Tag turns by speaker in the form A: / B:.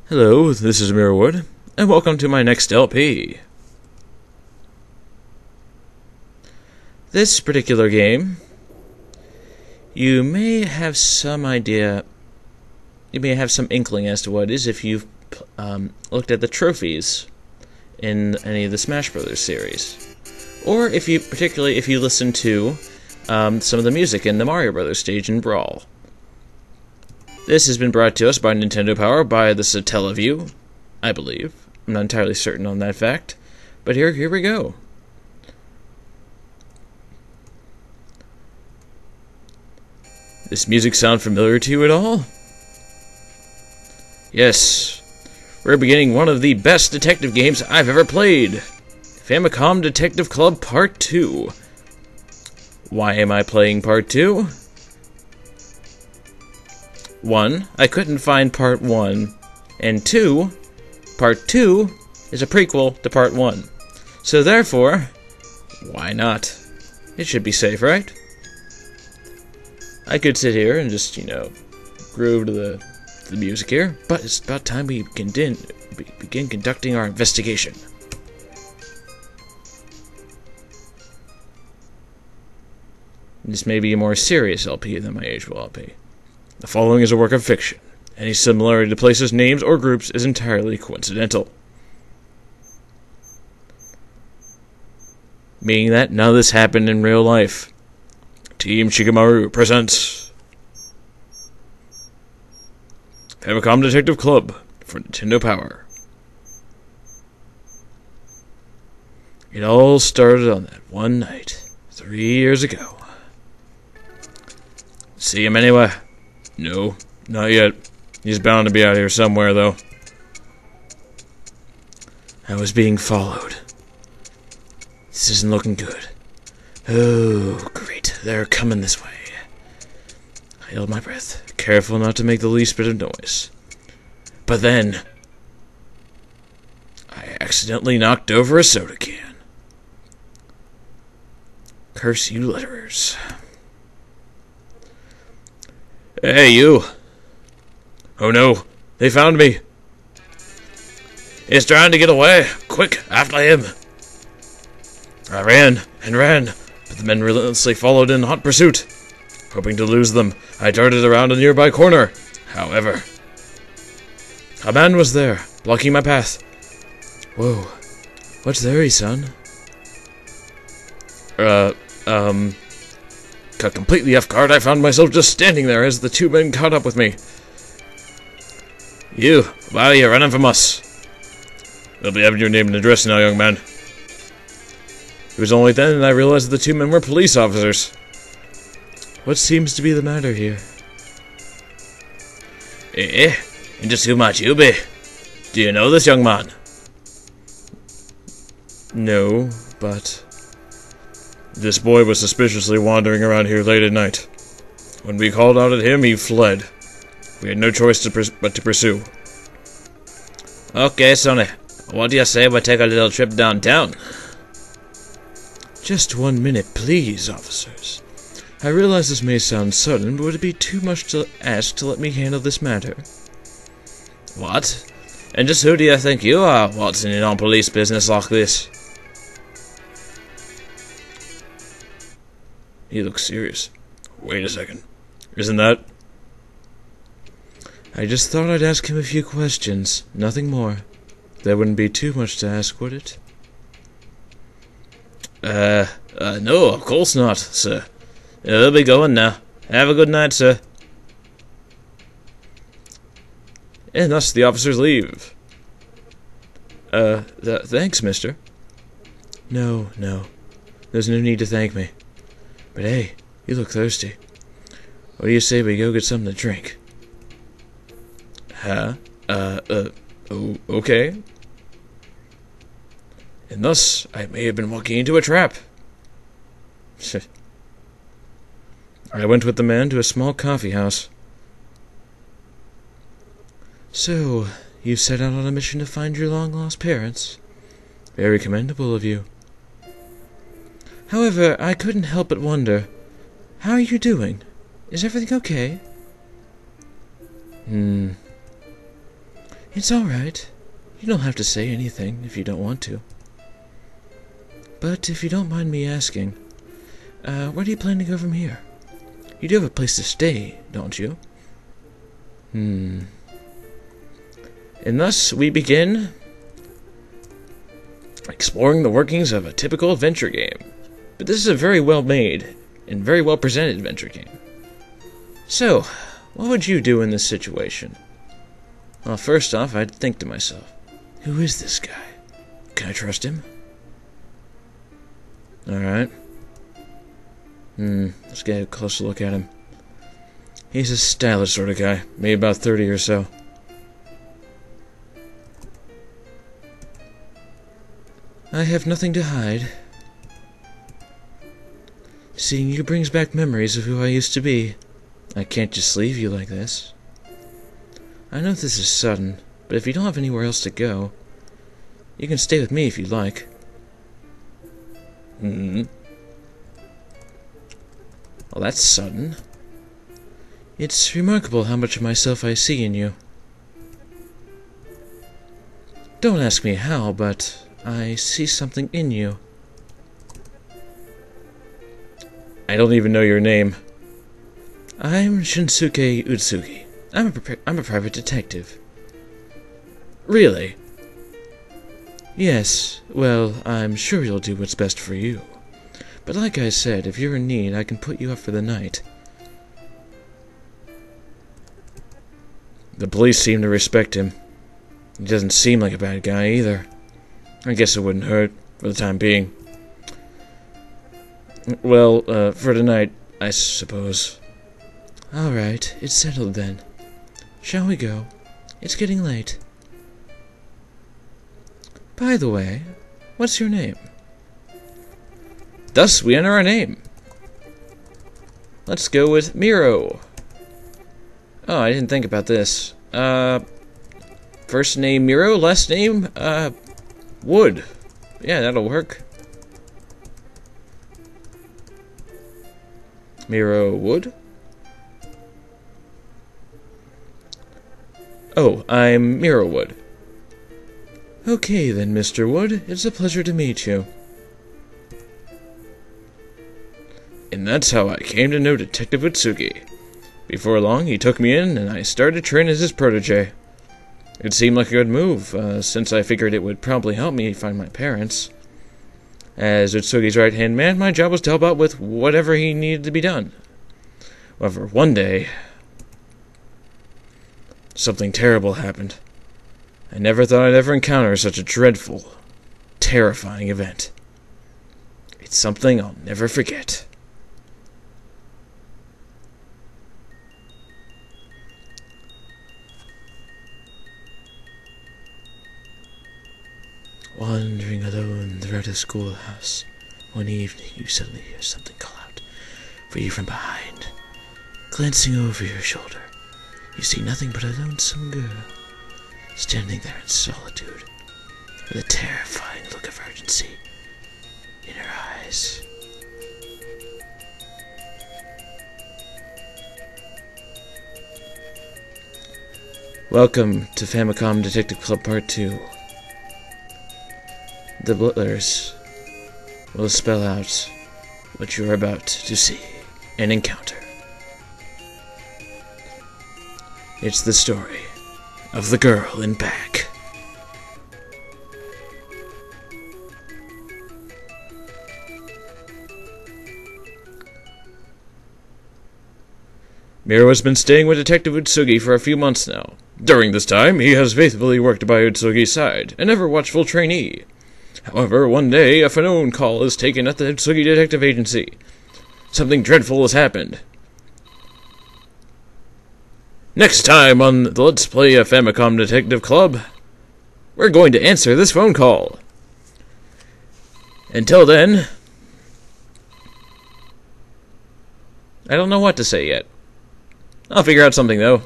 A: Hello, this is Mirrorwood, and welcome to my next LP. This particular game, you may have some idea, you may have some inkling as to what it is if you've looked at the trophies in any of the Smash Brothers series. Or particularly if you listen to some of the music in the Mario Brothers stage in Brawl. This has been brought to us by Nintendo Power by the Satellaview, I believe. I'm not entirely certain on that fact, but here we go. This music sound familiar to you at all? Yes, we're beginning one of the best detective games I've ever played. Famicom Detective Club Part 2. Why am I playing Part 2? 1, I couldn't find Part 1, and 2, Part 2 is a prequel to Part 1. So therefore, why not? It should be safe, right? I could sit here and just, groove to the music here, but it's about time we begin conducting our investigation. This may be a more serious LP than my usual LP. The following is a work of fiction. Any similarity to places, names, or groups is entirely coincidental. Meaning that none of this happened in real life. Team Shikamaru presents Famicom Detective Club for Nintendo Power. It all started on that one night, 3 years ago. See him anywhere? No, not yet. He's bound to be out here somewhere, though. I was being followed. This isn't looking good. Oh, great. They're coming this way. I held my breath, careful not to make the least bit of noise. But then, I accidentally knocked over a soda can. Curse you letterers. Hey, you! Oh no, they found me! He's trying to get away! Quick, after him! I ran and ran, but the men relentlessly followed in hot pursuit. Hoping to lose them, I darted around a nearby corner. However, a man was there, blocking my path. Whoa, what's there, son? Cut completely off guard, I found myself just standing there as the two men caught up with me. You, why are you running from us? We'll be having your name and address now, young man. It was only then that I realized that the two men were police officers. What seems to be the matter here? And just who might you be? Do you know this young man? No, but this boy was suspiciously wandering around here late at night. When we called out at him, he fled. We had no choice but to pursue. Okay, Sonny. What do you say we take a little trip downtown? Just 1 minute, please, officers. I realize this may sound sudden, but would it be too much to ask to let me handle this matter? What? And just who do you think you are, waltzing in on police business like this? He looks serious. Wait a second. Isn't that? I just thought I'd ask him a few questions. Nothing more. That wouldn't be too much to ask, would it? No, of course not, sir. We'll be going now. Have a good night, sir. And thus the officers leave. Thanks, mister. No. There's no need to thank me. But hey, you look thirsty. What do you say we go get something to drink? Huh? Okay. And thus, I may have been walking into a trap. I went with the man to a small coffee house. So, you set out on a mission to find your long-lost parents? Very commendable of you. However, I couldn't help but wonder, how are you doing? Is everything okay? It's alright. You don't have to say anything if you don't want to. But if you don't mind me asking, where do you plan to go from here? You do have a place to stay, don't you? And thus we begin exploring the workings of a typical adventure game. But this is a very well made and very well presented adventure game. So, what would you do in this situation? Well, first off, I'd think to myself, who is this guy? Can I trust him? Alright. Let's get a closer look at him. He's a stylish sort of guy, maybe about 30 or so. I have nothing to hide. Seeing you brings back memories of who I used to be. I can't just leave you like this. I know this is sudden, but if you don't have anywhere else to go, you can stay with me if you'd like. Well, that's sudden. It's remarkable how much of myself I see in you. Don't ask me how, but I see something in you. I don't even know your name. I'm Shinsuke Utsugi. I'm a private detective. Really? Yes, well, I'm sure you'll do what's best for you. But like I said, if you're in need, I can put you up for the night. The police seem to respect him. He doesn't seem like a bad guy either. I guess it wouldn't hurt, for the time being. Well, for tonight, I suppose. Alright, it's settled then. Shall we go? It's getting late. By the way, what's your name? Thus we enter our name. Let's go with Miro. Oh, I didn't think about this. First name Miro, last name, Wood. Yeah, that'll work. Miro Wood? Oh, I'm Miro Wood. Okay then, Mr. Wood, it's a pleasure to meet you. And that's how I came to know Detective Utsugi. Before long, he took me in, and I started training as his protege. It seemed like a good move, since I figured it would probably help me find my parents. As Utsugi's right-hand man, my job was to help out with whatever he needed to be done. However, one day, something terrible happened. I never thought I'd ever encounter such a dreadful, terrifying event. It's something I'll never forget. Wandering alone throughout a schoolhouse, one evening you suddenly hear something call out for you from behind. Glancing over your shoulder, you see nothing but a lonesome girl, standing there in solitude, with a terrifying look of urgency in her eyes. Welcome to Famicom Detective Club Part 2. The Butlers will spell out what you're about to see and encounter. It's the story of the girl in back. Miro has been staying with Detective Utsugi for a few months now. During this time, he has faithfully worked by Utsugi's side, an ever-watchful trainee. However, one day, a phone call is taken at the Utsugi Detective Agency. Something dreadful has happened. Next time on the Let's Play a Famicom Detective Club, we're going to answer this phone call. Until then, I don't know what to say yet. I'll figure out something, though.